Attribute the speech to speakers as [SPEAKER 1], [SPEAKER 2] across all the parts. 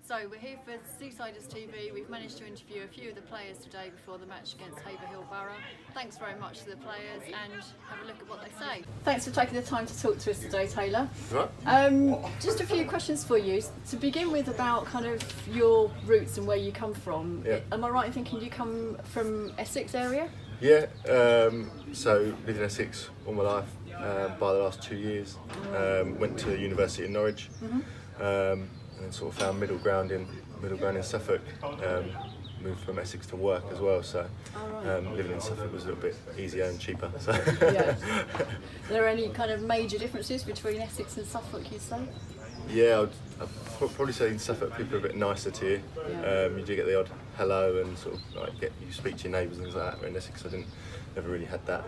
[SPEAKER 1] So we're here for Seasiders TV. We've managed to interview a few of the players today before the match against Haverhill Borough. Thanks very much to the players and have a look at what they say. Thanks for taking the time to talk to us today, Taylor.
[SPEAKER 2] Right.
[SPEAKER 1] Just a few questions for you. To begin with, about kind of your roots and where you come from.
[SPEAKER 2] Yeah.
[SPEAKER 1] Am I right in thinking you come from Essex area?
[SPEAKER 2] Yeah, so lived in Essex all my life, by the last 2 years. Went to university in Norwich, and then sort of found middle ground in Suffolk. Moved from Essex to work as well, so living in Suffolk was a little bit easier and cheaper. So.
[SPEAKER 1] Yeah. Are there any kind of major differences between Essex and Suffolk, you'd say?
[SPEAKER 2] Yeah, I'd probably say in Suffolk people are a bit nicer to you.
[SPEAKER 1] Yeah.
[SPEAKER 2] You do get the odd hello and sort of like you speak to your neighbours and things like that. But in Essex, never really had that.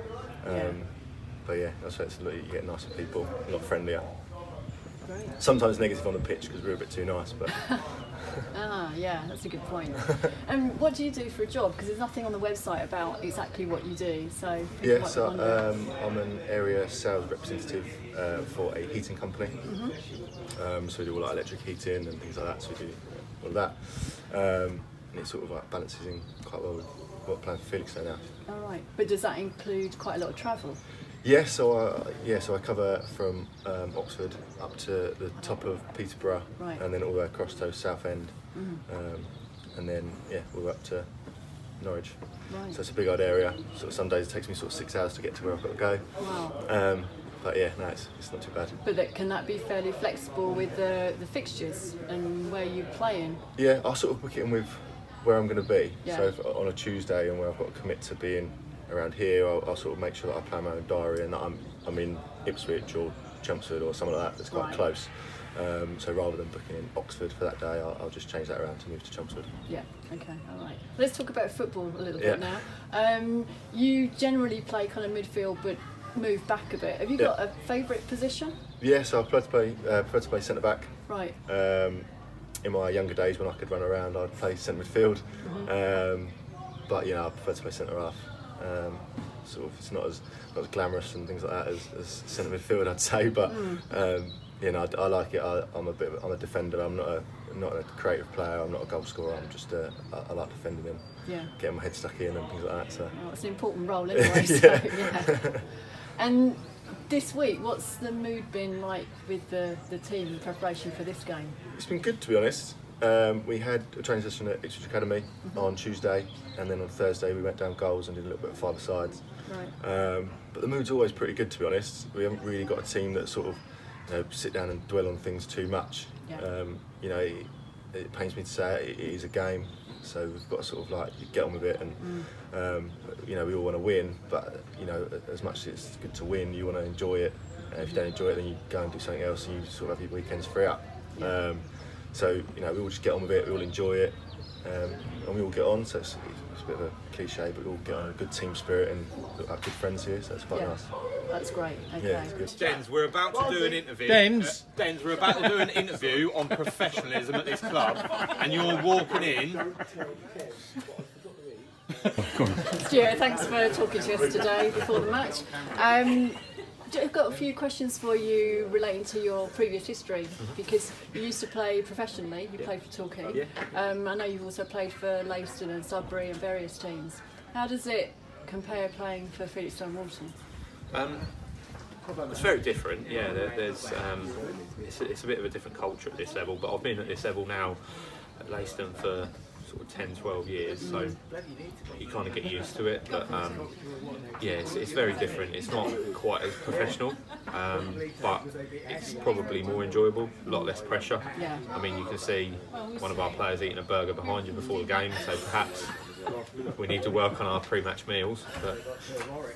[SPEAKER 2] But yeah, I'd say you get nicer people, a lot friendlier.
[SPEAKER 1] Great.
[SPEAKER 2] Sometimes negative on the pitch because we're a bit too nice, but.
[SPEAKER 1] Yeah, that's a good point. And what do you do for a job? Because there's nothing on the website about exactly what you do. So
[SPEAKER 2] yeah, so I'm an area sales representative for a heating company. So we do all like electric heating and things like that. So we do all of that, and it sort of like balances in quite well with what I'm planning for Felix now.
[SPEAKER 1] All right, but does that include quite a lot of travel?
[SPEAKER 2] Yeah, so I cover from Oxford up to the top of Peterborough,
[SPEAKER 1] right,
[SPEAKER 2] and then all the way across to Southend, and then we're up to Norwich.
[SPEAKER 1] Right.
[SPEAKER 2] So it's a big old area. Sort of some days it takes me sort of 6 hours to get to where I've got to go.
[SPEAKER 1] Wow.
[SPEAKER 2] But yeah, no, it's not too bad.
[SPEAKER 1] But can that be fairly flexible with the fixtures and where you play in?
[SPEAKER 2] Yeah, I'll sort of book it in with where I'm going to be.
[SPEAKER 1] Yeah.
[SPEAKER 2] So if on a Tuesday and where I've got to commit to being around here, I'll sort of make sure that I plan my own diary and that I'm in Ipswich or Chelmsford or something like that that's quite close. So rather than booking in Oxford for that day, I'll just change that around to move to Chelmsford.
[SPEAKER 1] Yeah, okay, all right. Let's talk about football a little bit now. You generally play kind of midfield but move back a bit. Have you got a favourite position?
[SPEAKER 2] Yeah, so I prefer to play centre back.
[SPEAKER 1] Right.
[SPEAKER 2] In my younger days when I could run around, I'd play centre midfield. But I prefer to play centre half. Sort of, it's not as glamorous and things like that as centre midfield, I'd say. But I like it. I'm a defender. I'm not a creative player. I'm not a goal scorer. I'm just I like defending and getting my head stuck in and things like that. So
[SPEAKER 1] it's an important role anyway. So, And this week, what's the mood been like with the team in preparation for this game?
[SPEAKER 2] It's been good, to be honest. We had a training session at Ipswich Academy on Tuesday, and then on Thursday we went down goals and did a little bit of five-a-sides.
[SPEAKER 1] Right.
[SPEAKER 2] But the mood's always pretty good, to be honest. We haven't really got a team that sort of sit down and dwell on things too much.
[SPEAKER 1] Yeah.
[SPEAKER 2] It pains me to say it is a game, so we've got to sort of like get on with it, and we all want to win, but as much as it's good to win, you want to enjoy it. And if you don't enjoy it, then you go and do something else, and you sort of have your weekends free up. So we all just get on with it, we all enjoy it, and we all get on. So it's a bit of a cliche, but we all get on a good team spirit and look like good friends here. So it's quite nice.
[SPEAKER 1] That's great. Okay.
[SPEAKER 2] Yeah, it's good.
[SPEAKER 3] Dens, we're about to do an interview.
[SPEAKER 4] Dens,
[SPEAKER 3] we're about to do an interview on professionalism at this club, and you're walking in.
[SPEAKER 1] Stuart, thanks for talking to us today before the match. I've got a few questions for you relating to your previous history, because you used to play professionally. You played for Torquay. I know you've also played for Leiston and Sudbury and various teams. How does it compare playing for Felixstowe and Walton?
[SPEAKER 3] It's very different. Yeah, there's it's a bit of a different culture at this level. But I've been at this level now at Leiston for sort of 10, 12 years, so you kind of get used to it. But it's very different. It's not quite as professional, but it's probably more enjoyable, a lot less pressure.
[SPEAKER 1] Yeah.
[SPEAKER 3] I mean, you can see one of our players eating a burger behind you before the game, so perhaps we need to work on our pre-match meals.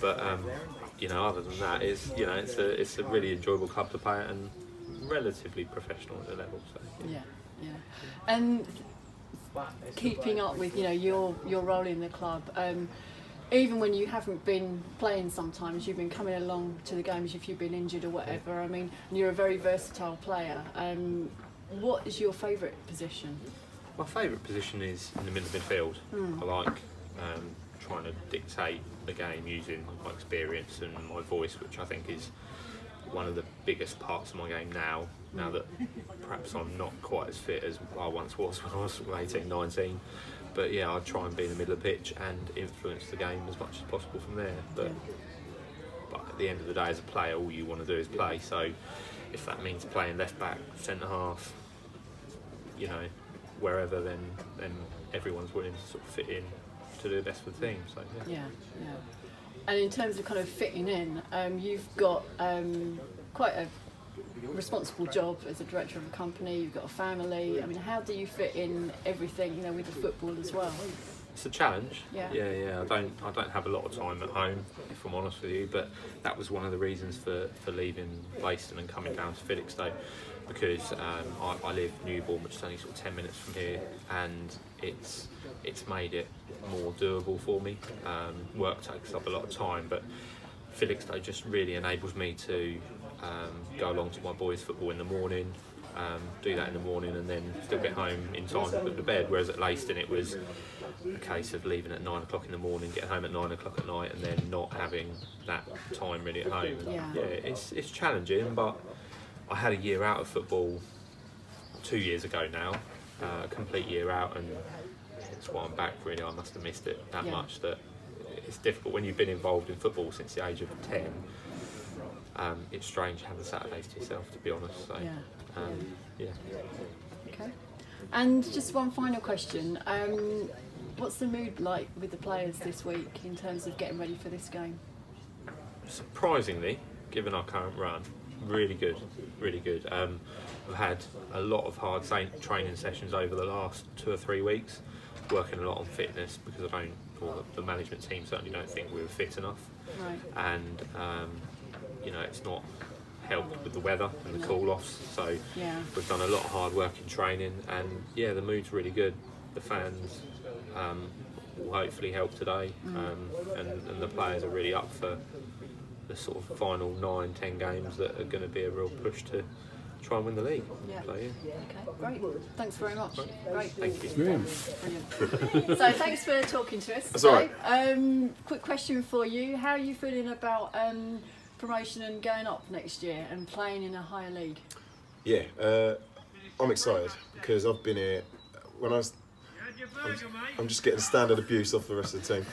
[SPEAKER 3] But other than that, it's a really enjoyable club to play at and relatively professional at the level. So.
[SPEAKER 1] Yeah. And keeping up with your role in the club, even when you haven't been playing, sometimes you've been coming along to the games if you've been injured or whatever. I mean, you're a very versatile player. What is your favourite position?
[SPEAKER 3] My favourite position is in the middle of midfield. I like trying to dictate the game using my experience and my voice, which I think is one of the biggest parts of my game now. now that perhaps I'm not quite as fit as I once was when I was 18, 19. But yeah, I try and be in the middle of the pitch and influence the game as much as possible from there. But at the end of the day, as a player, all you want to do is play. So if that means playing left back, centre half, you know, wherever, then everyone's willing to sort of fit in to do the best for the team. So
[SPEAKER 1] yeah. And in terms of kind of fitting in, you've got quite a responsible job as a director of a company. You've got a family. I mean, how do you fit in everything, you know, with the football as well?
[SPEAKER 3] It's a challenge.
[SPEAKER 1] Yeah.
[SPEAKER 3] I don't have a lot of time at home, if I'm honest with you. But that was one of the reasons for leaving Leiston and coming down to Felixstowe, because I live Newbourne, which is only sort of 10 minutes from here, and it's made it more doable for me. Work takes up a lot of time, but Felixstowe just really enables me to go along to my boys' football in the morning, do that in the morning, and then still get home in time to put to bed. Whereas at Leiston it was a case of leaving at 9 o'clock in the morning, getting home at 9 o'clock at night, and then not having that time really at home. It's challenging, but I had a year out of football 2 years ago now, a complete year out, and that's why I'm back really. I must have missed it that much that it's difficult when you've been involved in football since the age of 10. It's strange having Saturdays to yourself, to be honest. So,
[SPEAKER 1] Okay. And just one final question. What's the mood like with the players this week in terms of getting ready for this game?
[SPEAKER 3] Surprisingly, given our current run, really good, really good. We've had a lot of hard training sessions over the last 2 or 3 weeks, working a lot on fitness, because the management team certainly don't think we were fit enough.
[SPEAKER 1] Right.
[SPEAKER 3] And you know, it's not helped with the weather and the call-offs, so we've done a lot of hard work in training, and the mood's really good. The fans will hopefully help today, and the players are really up for the sort of final 9-10 games that are going to be a real push to try and win the league. So,
[SPEAKER 1] Okay, great. Thanks very much. Great.
[SPEAKER 3] Thank you.
[SPEAKER 1] Brilliant. So thanks for talking to us.
[SPEAKER 2] That's all right.
[SPEAKER 1] Quick question for you. How are you feeling about promotion and going up next year and playing in a higher league?
[SPEAKER 2] Yeah, I'm excited because I've been here when I'm just getting standard abuse off the rest of the team.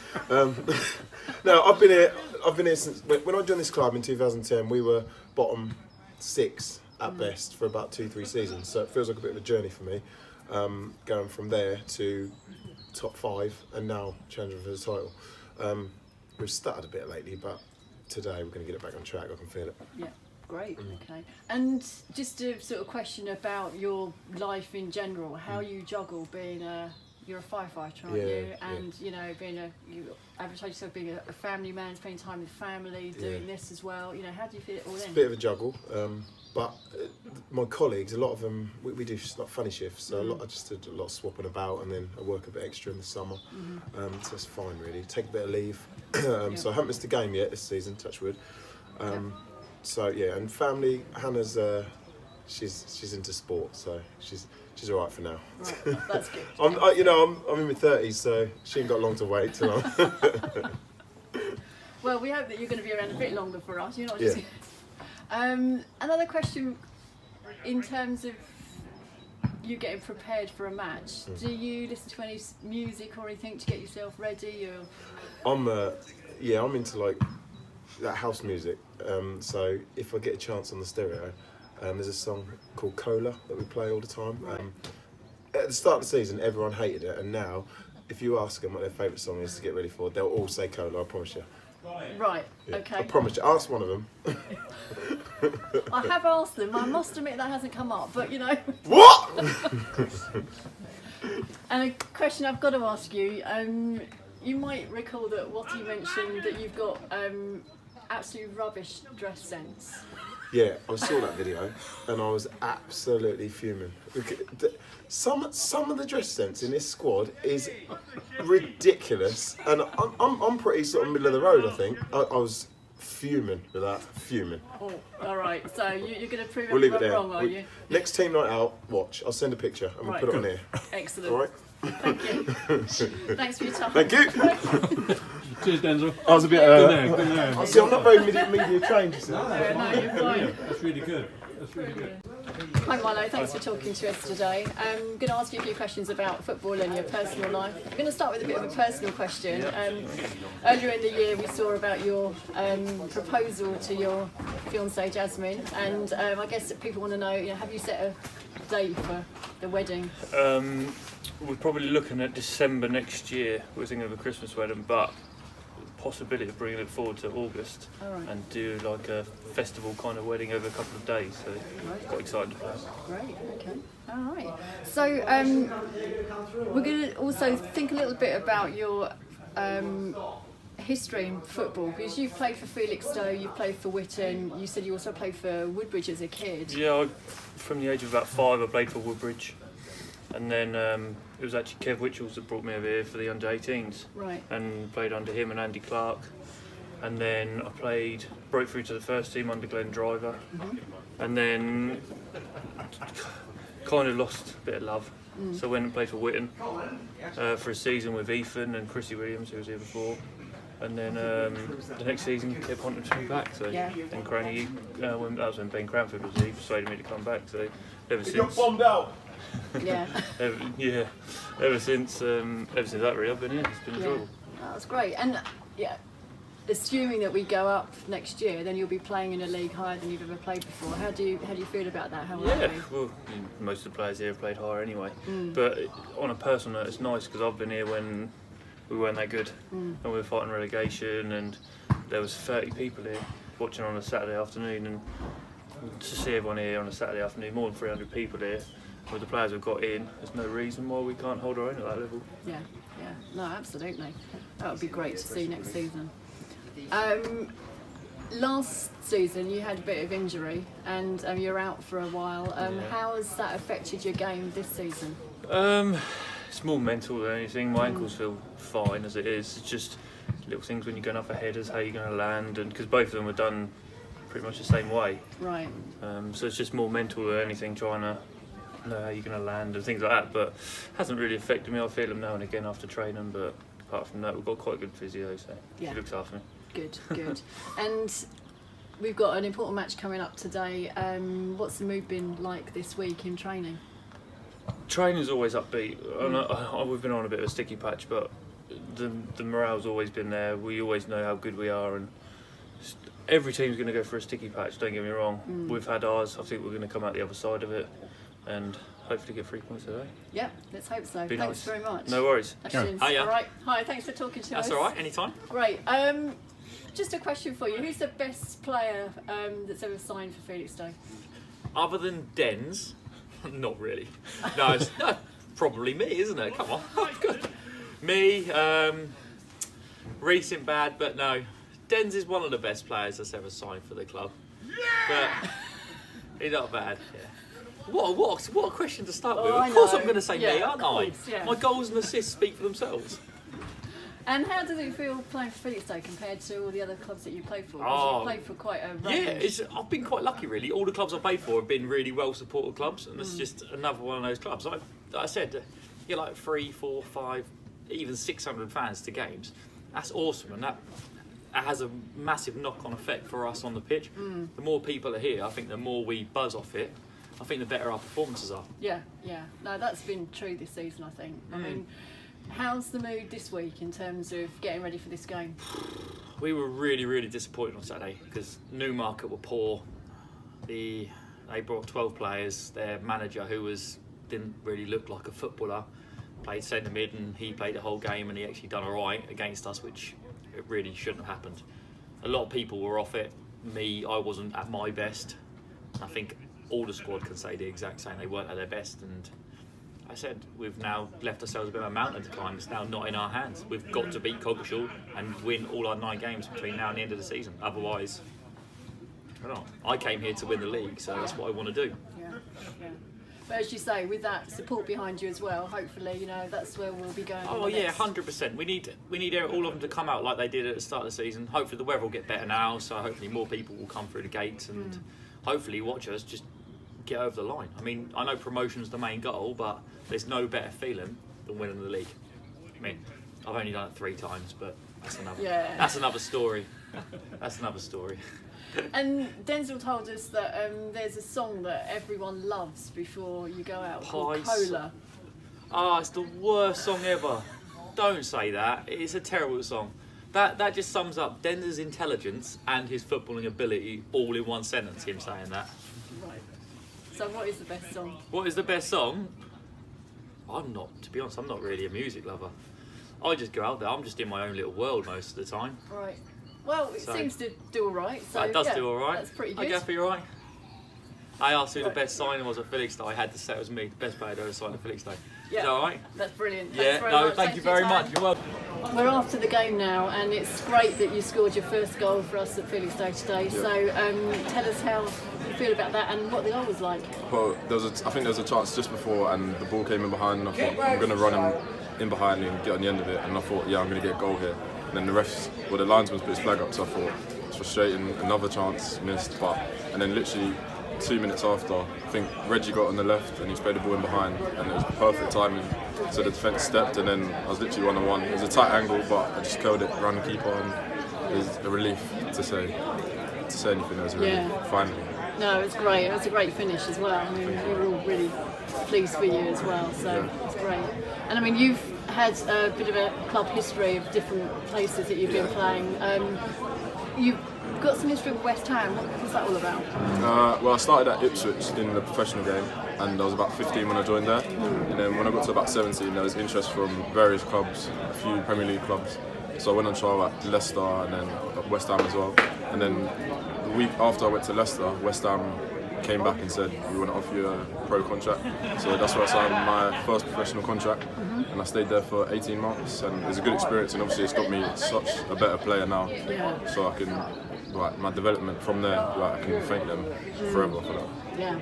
[SPEAKER 2] No, I've been here since when I joined this club in 2010. We were bottom 6 at best for about 2-3 seasons, so it feels like a bit of a journey for me, going from there to top 5 and now challenging for the title. We've stuttered a bit lately, but today we're going to get it back on track. I can feel it.
[SPEAKER 1] Yeah, great. Okay. And just a sort of question about your life in general, how you juggle being you're a firefighter, aren't you? And you know, you advertise yourself being a family man, spending time with family, doing this as well. You know, how do you fit it all in?
[SPEAKER 2] It's a bit of a juggle, but my colleagues, a lot of them, we do like funny shifts. So I just did a lot of swapping about, and then I work a bit extra in the summer. So that's fine, really. Take a bit of leave. So I haven't missed a game yet this season, touch wood. So and family. Hannah's she's into sport, so she's all right for now.
[SPEAKER 1] Right, that's good.
[SPEAKER 2] I'm in my 30s, so she ain't got long to wait till I'm.
[SPEAKER 1] Well, we hope that you're going to be around a bit longer for us. You're not just. Another question, in terms of you getting prepared for a match, do you listen to any music or anything to get yourself ready? Or?
[SPEAKER 2] I'm into like that house music. So if I get a chance on the stereo, there's a song called Cola that we play all the time.
[SPEAKER 1] Right.
[SPEAKER 2] At the start of the season, everyone hated it, and now, if you ask them what their favourite song is to get ready for, they'll all say Cola. I promise you.
[SPEAKER 1] Right.
[SPEAKER 2] Yeah,
[SPEAKER 1] Okay.
[SPEAKER 2] I promise you. Ask one of them.
[SPEAKER 1] I have asked them. I must admit that hasn't come up, but you know.
[SPEAKER 2] What?
[SPEAKER 1] And a question I've got to ask you. You might recall that Watty mentioned that you've got absolute rubbish dress sense.
[SPEAKER 2] Yeah, I saw that video and I was absolutely fuming. Some of the dress sense in this squad is ridiculous, and I'm pretty sort of middle of the road. I think I was fuming with that. Fuming.
[SPEAKER 1] Oh, all right. So you're going to prove
[SPEAKER 2] We'll leave it
[SPEAKER 1] everyone
[SPEAKER 2] there.
[SPEAKER 1] wrong, are you?
[SPEAKER 2] Next team night out, watch. I'll send a picture and we'll put it on here.
[SPEAKER 1] Excellent.
[SPEAKER 2] All right.
[SPEAKER 1] Thank you. Thanks for your time.
[SPEAKER 2] Thank you.
[SPEAKER 4] Cheers, Denzel.
[SPEAKER 2] I was a bit.
[SPEAKER 4] Good man.
[SPEAKER 2] See, I'm not very media trained. You see.
[SPEAKER 1] No, you're fine.
[SPEAKER 4] That's really good. That's really good.
[SPEAKER 1] Hi Milo, thanks for talking to us today. I'm going to ask you a few questions about football and your personal life. I'm going to start with a bit of a personal question. Earlier in the year we saw about your proposal to your fiancée Jasmine, and I guess that people want to know, have you set a date for the wedding?
[SPEAKER 5] We're probably looking at December next year. We're thinking of a Christmas wedding, but possibility of bringing it forward to August and do like a festival kind of wedding over a couple of days. So quite excited about that.
[SPEAKER 1] Great, okay. All right. So we're going to also think a little bit about your history in football, because you've played for Felixstowe, you've played for Witton, you said you also played for Woodbridge as a kid.
[SPEAKER 5] Yeah, from the age of about 5 I played for Woodbridge, and then it was actually Kev Witchells that brought me over here for the under-18s.
[SPEAKER 1] Right.
[SPEAKER 5] And played under him and Andy Clark. And then I broke through to the first team under Glenn Driver. And then kind of lost a bit of love. So I went and played for Witton for a season with Ethan and Chrissy Williams, who was here before. And then the next season kept wanting to come back. So then Cranny, that was when Ben Cranford was here, he persuaded me to come back. So ever since. Bombed out.
[SPEAKER 1] Yeah.
[SPEAKER 5] Ever since that really, I've been here. It's been enjoyable.
[SPEAKER 1] Oh, that's great. And assuming that we go up next year, then you'll be playing in a league higher than you've ever played before. How do you feel about that? How
[SPEAKER 5] well, most of the players here have played higher anyway. But on a personal note, it's nice because I've been here when we weren't that good and we were fighting relegation, and there was 30 people here watching on a Saturday afternoon, and to see everyone here on a Saturday afternoon, more than 300 people here. With the players we've got in, there's no reason why we can't hold our own at that level.
[SPEAKER 1] Yeah, no, absolutely. That would be great to see next season. Last season you had a bit of injury and you're out for a while. How has that affected your game this season?
[SPEAKER 5] It's more mental than anything. My ankles feel fine as it is. It's just little things when you're going up for headers, how you're going to land, and because both of them were done pretty much the same way. Right. So it's just more mental than anything, trying to know how you're going to land and things like that, but hasn't really affected me. I feel them now and again after training, but apart from that we've got quite a good physio, so he looks after me. Good. And we've got an important match coming up today. What's the mood been like this week in training? Training's always upbeat. We've been on a bit of a sticky patch, but the morale's always been there. We always know how good we are, and every team's going to go for a sticky patch, don't get me wrong. We've had ours. I think we're going to come out the other side of it and hopefully get 3 points today. Yeah, let's hope so. Thanks very much. No worries. Hiya. All right. Hi, thanks for talking to us. That's all right, anytime. Great. Just a question for you. Who's the best player that's ever signed for Felixstowe? Other than Dens? Not really. No, it's probably me, isn't it? Come on. Me, recent bad, but no. Dens is one of the best players that's ever signed for the club. But he's not bad. Yeah. What a question to start with. Of course I'm going to say me, aren't I? Yeah. My goals and assists speak for themselves. And how does it feel playing for Felixstowe compared to all the other clubs that you played for? Because you played for quite a range. Yeah, I've been quite lucky really. All the clubs I've played for have been really well supported clubs, and it's just another one of those clubs. Like I said, you're like 3, 4, 5, even 600 fans to games. That's awesome, and that has a massive knock-on effect for us on the pitch. The more people are here, I think the more we buzz off it, I think the better our performances are. Yeah. No, that's been true this season, I think. I mean, how's the mood this week in terms of getting ready for this game? We were really, really disappointed on Saturday because Newmarket were poor. They brought 12 players. Their manager, who didn't really look like a footballer, played centre mid, and he played the whole game, and he actually done all right against us, which it really shouldn't have happened. A lot of people were off it. Me, I wasn't at my best. I think all the squad can say the exact same. They weren't at their best, and I said we've now left ourselves a bit of a mountain to climb. It's now not in our hands. We've got to beat Coggeshall and win all our 9 games between now and the end of the season. Otherwise, I don't know. I came here to win the league, so that's what I want to do. Yeah. But as you say, with that support behind you as well, hopefully, that's where we'll be going. Oh yeah, 100%. We need all of them to come out like they did at the start of the season. Hopefully the weather will get better now, so hopefully more people will come through the gates and hopefully watch us just get over the line. I mean, I know promotion's the main goal, but there's no better feeling than winning the league. I mean, I've only done it 3 times, but That's another story. That's another story.
[SPEAKER 1] And Denzel told us that there's a song that everyone loves before you go out called Cola.
[SPEAKER 5] It's the worst song ever. Don't say that. It's a terrible song. That just sums up Denz's intelligence and his footballing ability all in one sentence, him saying that.
[SPEAKER 1] Right. So what is the best song?
[SPEAKER 5] What is the best song? To be honest, I'm not really a music lover. I just go out there, I'm just in my own little world most of the time.
[SPEAKER 1] Right. Well, it seems to do all right. So
[SPEAKER 5] it does do all right.
[SPEAKER 1] That's pretty good.
[SPEAKER 5] I guess you're right. I asked who the best signing was at Felix Day. I had to say it was me, the best player to ever sign at Felix Day.
[SPEAKER 1] Yeah.
[SPEAKER 5] Is that all right?
[SPEAKER 1] That's brilliant.
[SPEAKER 5] Yeah, thank you very much. You're welcome.
[SPEAKER 1] We're after the game now, and it's great that you scored your first goal for us at Felix Day today.
[SPEAKER 6] Yeah.
[SPEAKER 1] So tell us how you feel about that and what the goal was like.
[SPEAKER 6] Well, I think there was a chance just before, and the ball came in behind, and I thought I'm going to run him in behind and get on the end of it, and I thought, yeah, I'm going to get a goal here. And then the linesman put his flag up, so I thought it's frustrating. Another chance missed, and then literally 2 minutes after, I think Reggie got on the left and he played the ball in behind, and it was perfect timing. So the defence stepped, and then I was literally 1-on-1. It was a tight angle, but I just curled it around the keeper, and it was a relief to say anything. It was a relief, finally.
[SPEAKER 1] No, it's great. It was a great finish as well. I mean, we were all really pleased for you as well, so it's great. And I mean, you've had a bit of a club history of different places that you've been playing. You've got some history with West Ham. What was that all about?
[SPEAKER 6] Well, I started at Ipswich in the professional game, and I was about 15 when I joined there. And then when I got to about 17, there was interest from various clubs, a few Premier League clubs. So I went on trial at Leicester and then at West Ham as well. And then the week after I went to Leicester, West Ham came back and said, we want to offer you a pro contract. So that's where I signed my first professional contract, and I stayed there for 18 months, and it was a good experience, and obviously it's got me such a better player now. So I can, my development from there, I can thank them forever for that.
[SPEAKER 1] Yeah.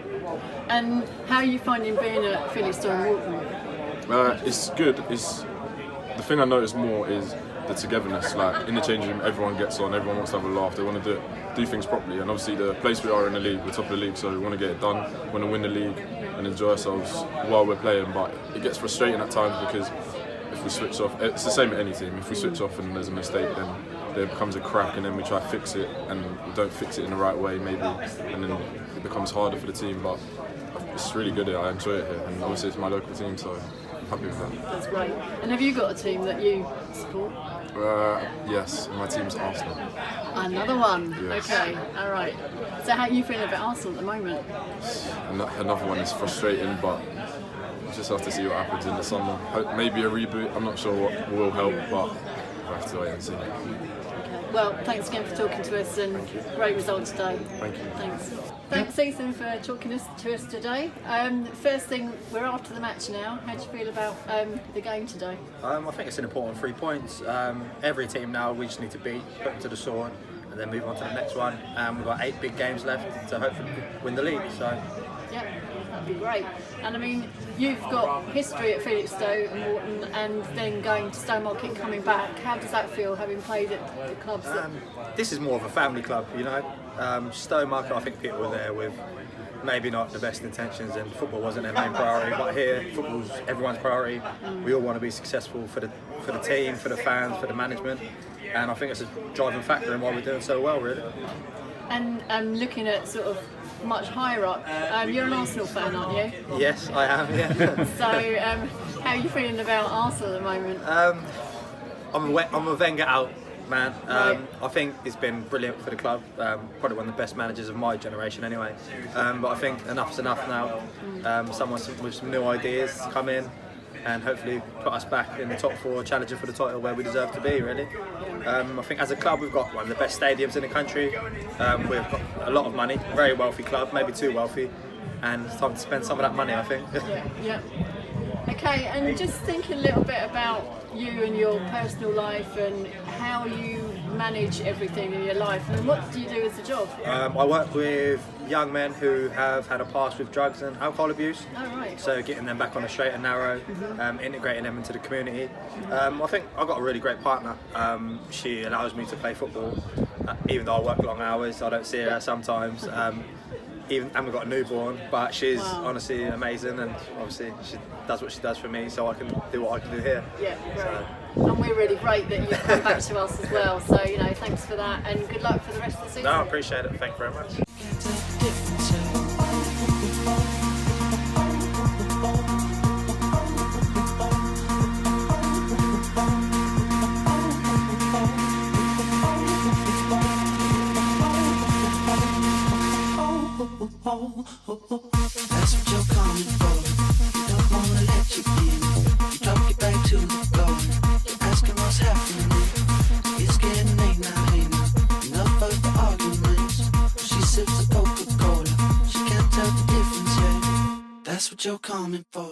[SPEAKER 1] And how are you finding being at Felixstowe and Walton?
[SPEAKER 6] It's good. The thing I notice more is the togetherness. Like in the changing room, everyone gets on, everyone wants to have a laugh, they want to do things properly. And obviously the place we are in the league, we're top of the league, so we want to get it done, want to win the league and enjoy ourselves while we're playing. But it gets frustrating at times because if we switch off, it's the same at any team, if we switch off and there's a mistake, then there becomes a crack, and then we try to fix it and we don't fix it in the right way maybe, and then it becomes harder for the team. But it's really good here, I enjoy it here, and obviously it's my local team, so I'm happy with that.
[SPEAKER 1] That's great. And have you got a team that you support?
[SPEAKER 6] Yes, my team's Arsenal.
[SPEAKER 1] Another one?
[SPEAKER 6] Yes.
[SPEAKER 1] Okay, alright. So how are you feeling about Arsenal at the moment?
[SPEAKER 6] Another one is frustrating, but just have to see what happens in the summer. Maybe a reboot, I'm not sure what will help, but we'll have to wait and see.
[SPEAKER 1] Well, thanks again for talking to us, and great results today.
[SPEAKER 6] Thank you.
[SPEAKER 1] Thanks. Thanks, Ethan, for talking to us today. First thing, we're after the match now. How do you feel about the game today?
[SPEAKER 7] I think it's an important 3 points. Every team now we just need to beat, put them to the sword, and then move on to the next one. We've got 8 big games left to hopefully win the league. So.
[SPEAKER 1] Yeah, that'd be great. And I mean, you've got history at Felixstowe and Walton, and then going to Stowmarket, coming back. How does that feel, having played at the clubs?
[SPEAKER 7] This is more of a family club, you know. Stowmarket, I think people were there with maybe not the best intentions, and football wasn't their main priority. But here, football's everyone's priority. We all want to be successful for the team, for the fans, for the management, and I think it's a driving factor in why we're doing so well, really.
[SPEAKER 1] And looking at sort of much higher up, you're an Arsenal fan, aren't you?
[SPEAKER 7] Yes, I am, yeah.
[SPEAKER 1] So, how are you feeling about Arsenal at the moment?
[SPEAKER 7] I'm a Wenger out man.
[SPEAKER 1] Right.
[SPEAKER 7] I think it's been brilliant for the club. Probably one of the best managers of my generation anyway. But I think enough's enough now. Someone with some new ideas come in and hopefully put us back in the top 4, challenging for the title where we deserve to be, really. I think as a club we've got one of the best stadiums in the country. We've got a lot of money, very wealthy club, maybe too wealthy, and it's time to spend some of that money, I think.
[SPEAKER 1] Yeah. Okay, and just think a little bit about you and your personal life and how you manage everything in your life. And what do you do as a job?
[SPEAKER 7] I work with young men who have had a past with drugs and alcohol abuse.
[SPEAKER 1] Oh, right.
[SPEAKER 7] So getting them back on a straight and narrow, integrating them into the community. I think I've got a really great partner. She allows me to play football, even though I work long hours. I don't see her sometimes. And we've got a newborn, but she's honestly amazing, and obviously she does what she does for me, so I can do what I can do here.
[SPEAKER 1] Yeah, right. And we're really great that you've come back to us as well. So, you know, thanks for that and good luck for the rest of the season.
[SPEAKER 7] No, I appreciate it. Thank you very much.
[SPEAKER 8] That's what you're coming for. You don't wanna let you in. You drop it back to the floor. You're asking what's happening. It's getting late now, hey now. Enough of the arguments. She sips a Coca-Cola. She can't tell the difference yet. That's what you're coming for.